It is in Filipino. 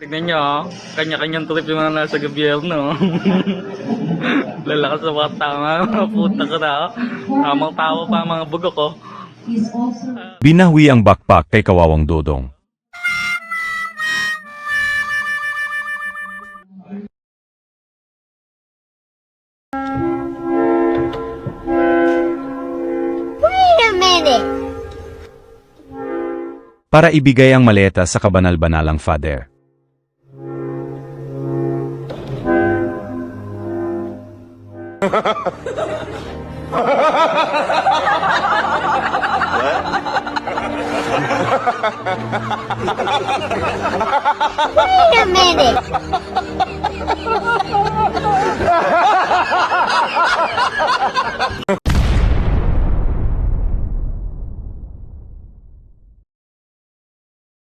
Tignan nyo, oh. Kanya-kanyang trip yung mga nasa gobyerno. Lalakas sa mga tama, mga puta ko na. Tamang tao pa mga bugok ko. Binawi ang backpack kay Kawawang Dodong. Wait a minute! Para ibigay ang maleta sa kabanal-banalang father. Wait a minute!